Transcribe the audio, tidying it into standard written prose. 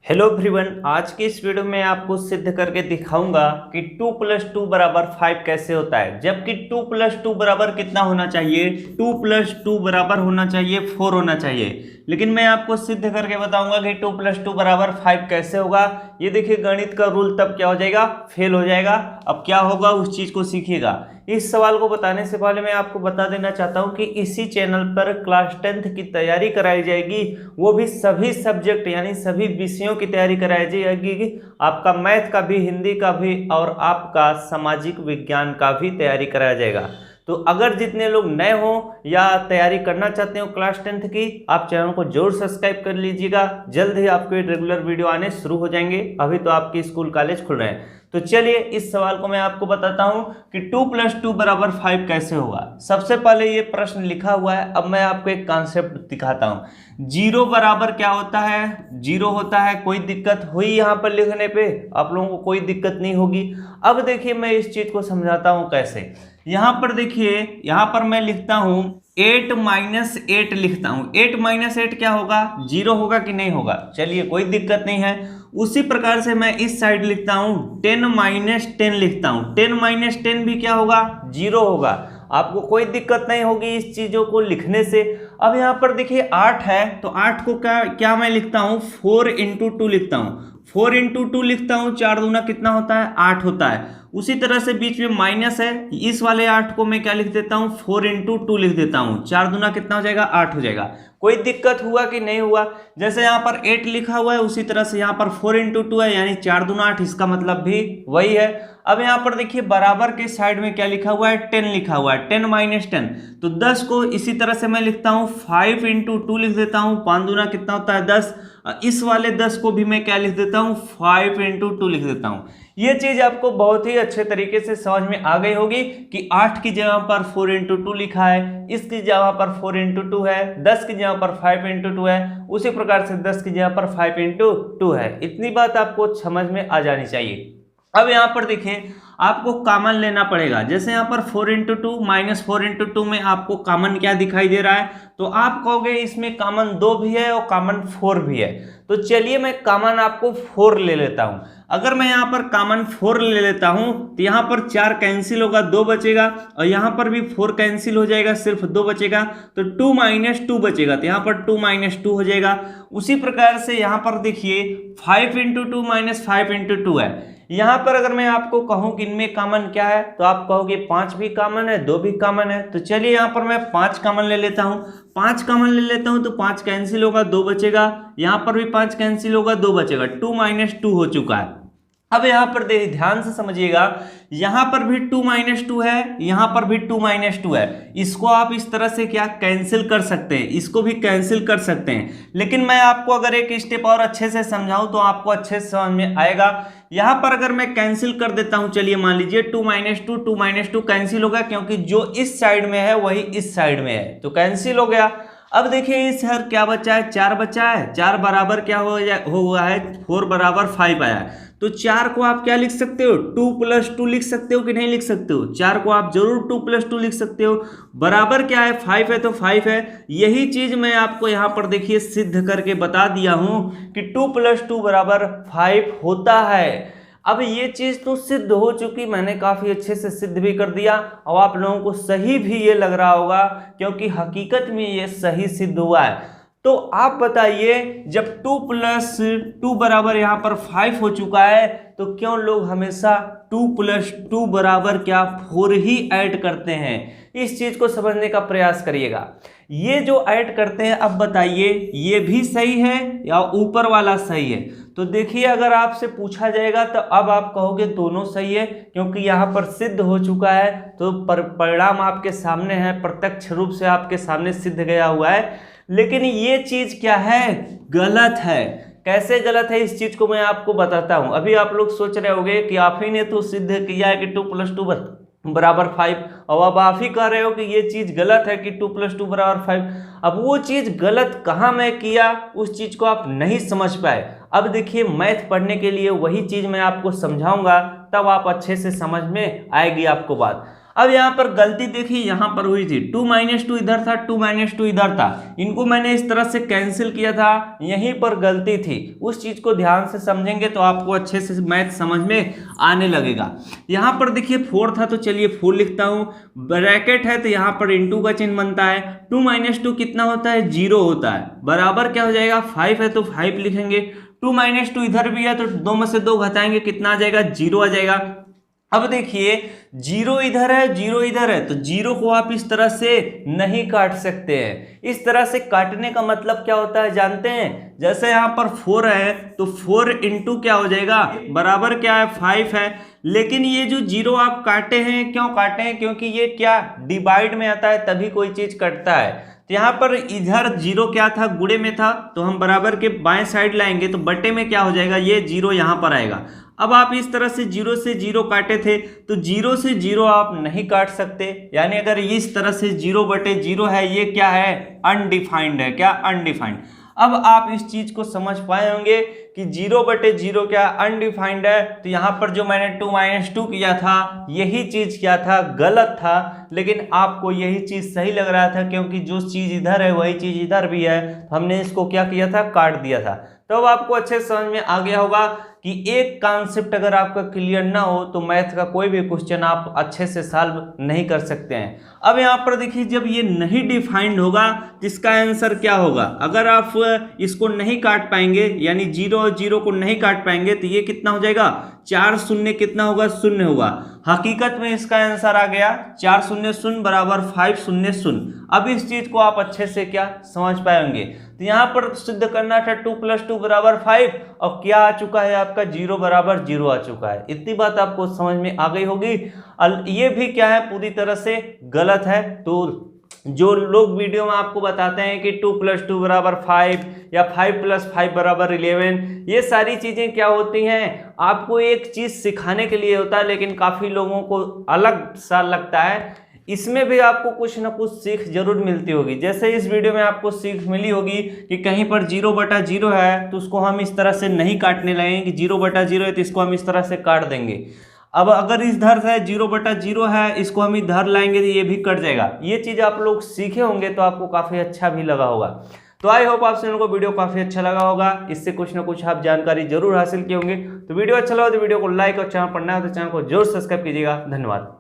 Hello everyone, आज की इस वीडियो में आपको सिद्ध करके दिखाऊंगा कि 2 + 2 बराबर 5 कैसे होता है। जबकि 2 + 2 बराबर कितना होना चाहिए? 2 + 2 बराबर होना चाहिए 4 होना चाहिए। लेकिन मैं आपको सिद्ध करके बताऊंगा कि 2 + 2 बराबर 5 कैसे होगा। ये देखिए, गणित का रूल तब क्या हो जाएगा? फेल हो जाएगा। अब क्या होगा उस चीज को सीखिएगा। इस सवाल को बताने से पहले मैं आपको बता देना चाहता हूं कि इसी चैनल पर क्लास 10th की तैयारी कराई जाएगी, वो भी सभी सब्जेक्ट यानी सभी विषयों की तैयारी कराई जाएगी। आपका मैथ का भी, हिंदी का भी और आपका सामाजिक विज्ञान का भी तैयारी कराया जाएगा। तो अगर जितने लोग नए हो या तैयारी करना चाहते हो क्लास 10th की, आप चैनल को जरूर सब्सक्राइब कर लीजिएगा। जल्द ही आपके रेगुलर वीडियो आने शुरू हो जाएंगे। अभी तो आपके स्कूल कॉलेज खुल रहे हैं। तो चलिए इस सवाल को मैं आपको बताता हूं कि 2 + 2 बराबर 5 कैसे होगा। सबसे पहले ये प्रश्न लिखा हुआ है। अब मैं आपको एक कॉन्सेप्ट दिखाता हूं। जीरो बराबर क्या होता है? जीरो होता है। कोई दिक्कत हुई यहां पर लिखने पे? आप लोगों को कोई दिक्कत नहीं होगी। अब देखिए, मैं इस चीज को समझाता हूं कैसे। यहां पर देखिए, यहां पर मैं लिखता हूं 8 - 8 लिखता हूं। 8 - 8 क्या होगा? जीरो होगा कि नहीं होगा? चलिए, कोई दिक्कत नहीं है। उसी प्रकार से मैं इस साइड लिखता हूं 10 - 10 लिखता हूं। 10 - 10 भी क्या होगा? जीरो होगा। आपको कोई दिक्कत नहीं होगी इस चीजों को लिखने से। अब यहां पर देखिए 8 है, तो 8 को क्या क्या मैं लिखता हूं? 4 × 2 लिखता हूं। 4 × 2 लिखता हूं। 4 दूना कितना होता है? 8 होता है। उसी तरह से बीच में माइनस है, इस वाले 8 को मैं क्या लिख देता हूं? 4 × 2 लिख देता हूं। 4 दूना कितना हो जाएगा? 8 हो जाएगा। कोई दिक्कत हुआ कि नहीं हुआ? जैसे यहाँ पर 8 लिखा हुआ है, उसी तरह से यहाँ पर 4 × 2 है, यानी 4 दूना 8, इसका मतलब भी वही है। अब यहाँ पर देखिए बराबर के साइड में क्या लिखा हुआ है? 10 लिखा हुआ है। 10 - 10, तो 10 को इसी तरह से मैं लिखता हूँ 5 × 2 लिख देता हूँ। 5 दूना कितना होता है? 10। इस वाले 10 को भी मैं क्या लिख देता हूँ? 5 × 2 लिख देता हूँ। ये चीज आपको बहुत ही अच्छे तरीके से समझ में आ गई होगी कि 8 की जगह पर 4 × 2 लिखा है, इसकी जगह पर 4 × 2 है, 10 की जगह पर 5 × 2 है, उसी प्रकार से 10 की जगह पर 5 × 2 है। इतनी बात आपको समझ में आ जानी चाहिए। अब यहाँ पर देखें, आपको कॉमन लेना पड़ेगा। जैसे यहाँ पर 4 × 2 - 4 × 2 में आपको कॉमन क्या दिखाई दे रहा है? तो आप कहोगे इसमें कॉमन 2 भी है और कॉमन 4 भी है। तो चलिए मैं कॉमन आपको 4 ले लेता हूं। अगर मैं यहाँ पर कॉमन 4 ले लेता हूं तो यहाँ पर 4 कैंसिल होगा, 2 बचेगा, और यहाँ पर भी 4 कैंसिल हो जाएगा, सिर्फ 2 बचेगा। तो 2 - 2 बचेगा, तो यहाँ पर 2 - 2 हो जाएगा। उसी प्रकार से यहाँ पर देखिए 5 × 2 - 5 × 2 है। यहाँ पर अगर मैं आपको कहूं कि इनमें कॉमन क्या है, तो आप कहोगे 5 भी कॉमन है, 2 भी कॉमन है। तो चलिए यहाँ पर मैं 5 कॉमन ले लेता हूं। 5 कॉमन ले लेता हूं तो 5 कैंसिल होगा, 2 बचेगा। यहाँ पर भी 5 कैंसिल होगा, 2 बचेगा। 2 - 2 हो चुका है। अब यहाँ पर ध्यान से समझिएगा, यहाँ पर भी 2 - 2 है, यहाँ पर भी 2 - 2 है। इसको आप इस तरह से क्या कैंसिल कर सकते हैं, इसको भी कैंसिल कर सकते हैं। लेकिन मैं आपको अगर एक स्टेप और अच्छे से समझाऊं तो आपको अच्छे से समझ में आएगा। यहाँ पर अगर मैं कैंसिल कर देता हूं, चलिए मान लीजिए 2 - 2, 2 - 2 कैंसिल होगा, क्योंकि जो इस साइड में है वही इस साइड में है, तो कैंसिल हो गया। अब देखिए इस हर क्या बचा है? 4 बचा है। 4 बराबर क्या हो हुआ है? 4 बराबर 5 आया है। तो 4 को आप क्या लिख सकते हो? 2 + 2 लिख सकते हो कि नहीं लिख सकते हो? 4 को आप जरूर 2 + 2 लिख सकते हो। बराबर क्या है? 5 है, तो 5 है। यही चीज मैं आपको यहाँ पर देखिए सिद्ध करके बता दिया हूं कि 2 + 2 बराबर 5 होता है। अब ये चीज तो सिद्ध हो चुकी, मैंने काफी अच्छे से सिद्ध भी कर दिया। अब आप लोगों को सही भी ये लग रहा होगा, क्योंकि हकीकत में ये सही सिद्ध हुआ है। तो आप बताइए, जब 2 + 2 बराबर यहाँ पर 5 हो चुका है, तो क्यों लोग हमेशा 2 + 2 बराबर क्या 4 ही ऐड करते हैं? इस चीज को समझने का प्रयास करिएगा। ये जो ऐड करते हैं, अब बताइए ये भी सही है या ऊपर वाला सही है? तो देखिए, अगर आपसे पूछा जाएगा तो अब आप कहोगे दोनों सही है, क्योंकि यहाँ पर सिद्ध हो चुका है। तो परिणाम आपके सामने है, प्रत्यक्ष रूप से आपके सामने सिद्ध गया हुआ है। लेकिन ये चीज क्या है? गलत है। कैसे गलत है, इस चीज को मैं आपको बताता हूं। अभी आप लोग सोच रहे होंगे कि आप ही ने तो सिद्ध किया है कि 2 + 2 बराबर 5, और अब आप ही कह रहे हो कि ये चीज गलत है कि 2 + 2 बराबर 5। अब वो चीज गलत कहाँ मैं किया, उस चीज को आप नहीं समझ पाए। अब देखिए, मैथ पढ़ने के लिए वही चीज मैं आपको समझाऊंगा, तब आप अच्छे से समझ में आएगी आपको बात। अब यहाँ पर गलती देखिए यहाँ पर हुई थी, 2 - 2 इधर था, 2 - 2 इधर था, इनको मैंने इस तरह से कैंसिल किया था, यहीं पर गलती थी। उस चीज को ध्यान से समझेंगे तो आपको अच्छे से मैथ समझ में आने लगेगा। यहाँ पर देखिए 4 था तो चलिए 4 लिखता हूँ, ब्रैकेट है तो यहाँ पर इंटू का चिन्ह बनता है, 2 - 2 कितना होता है, 0 होता है, बराबर क्या हो जाएगा, 5 है तो 5 लिखेंगे, 2 - 2 इधर भी है तो 2 में से 2 घटाएंगे कितना आ जाएगा, 0 आ जाएगा। अब देखिए 0 इधर है, 0 इधर है, तो 0 को आप इस तरह से नहीं काट सकते हैं। इस तरह से काटने का मतलब क्या होता है जानते हैं, जैसे यहाँ पर 4 है तो 4 इंटू क्या हो जाएगा, बराबर क्या है, 5 है। लेकिन ये जो 0 आप काटे हैं, क्यों काटे हैं, क्योंकि ये क्या डिवाइड में आता है तभी कोई चीज कटता है। तो यहाँ पर इधर 0 क्या था, गुणे में था, तो हम बराबर के बाएं साइड लाएंगे तो बटे में क्या हो जाएगा, ये 0 यहाँ पर आएगा। अब आप इस तरह से 0 से 0 काटे थे तो 0 से 0 आप नहीं काट सकते, यानी अगर इस तरह से 0/0 है, ये क्या है, अनडिफाइंड है, क्या अनडिफाइंड। अब आप इस चीज को समझ पाए होंगे कि 0/0 क्या अनडिफाइंड है, तो यहाँ पर जो मैंने 2 - 2 किया था यही चीज क्या था, गलत था, लेकिन आपको यही चीज सही लग रहा था क्योंकि जो चीज इधर है वही चीज इधर भी है, तो हमने इसको क्या किया था, काट दिया था। तो अब आपको अच्छे समझ में आ गया होगा कि एक कॉन्सेप्ट अगर आपका क्लियर ना हो तो मैथ का कोई भी क्वेश्चन आप अच्छे से सॉल्व नहीं कर सकते हैं। अब यहाँ पर देखिए जब ये नहीं डिफाइंड होगा तो इसका आंसर क्या होगा, अगर आप इसको नहीं काट पाएंगे यानी 0 और 0 को नहीं काट पाएंगे तो ये कितना हो जाएगा, 4 शून्य कितना होगा, 0 होगा। हकीकत में इसका आंसर आ गया 4 शून्य 0 बराबर 5 शून्य 0। अब इस चीज को आप अच्छे से क्या समझ पाएंगे, तो यहाँ पर सिद्ध करना था 2 + 2 बराबर 5 और क्या आ चुका है आपका 0 बराबर 0 आ चुका है। इतनी बात आपको समझ में आ गई होगी। ये भी क्या है, पूरी तरह से गलत है। तो जो लोग वीडियो में आपको बताते हैं कि 2 + 2 बराबर 5 या 5 + 5 बराबर 11, ये सारी चीजें क्या होती हैं, आपको एक चीज सिखाने के लिए होता है, लेकिन काफी लोगों को अलग सा लगता है। इसमें भी आपको कुछ ना कुछ सीख जरूर मिलती होगी। जैसे इस वीडियो में आपको सीख मिली होगी कि कहीं पर 0/0 है तो उसको हम इस तरह से नहीं काटने लगेंगे कि 0/0 है तो इसको हम इस तरह से काट देंगे। अब अगर इधर है 0/0 है, इसको हम इधर लाएंगे तो ये भी कट जाएगा। ये चीज आप लोग सीखे होंगे तो आपको काफी अच्छा भी लगा होगा। तो आई होप आप सभी को वीडियो काफी अच्छा लगा होगा, इससे कुछ ना कुछ आप जानकारी जरूर हासिल किए होंगे। तो वीडियो अच्छा लगा तो वीडियो को लाइक और चैनल पर नया हो तो चैनल को जरूर सब्सक्राइब कीजिएगा। धन्यवाद।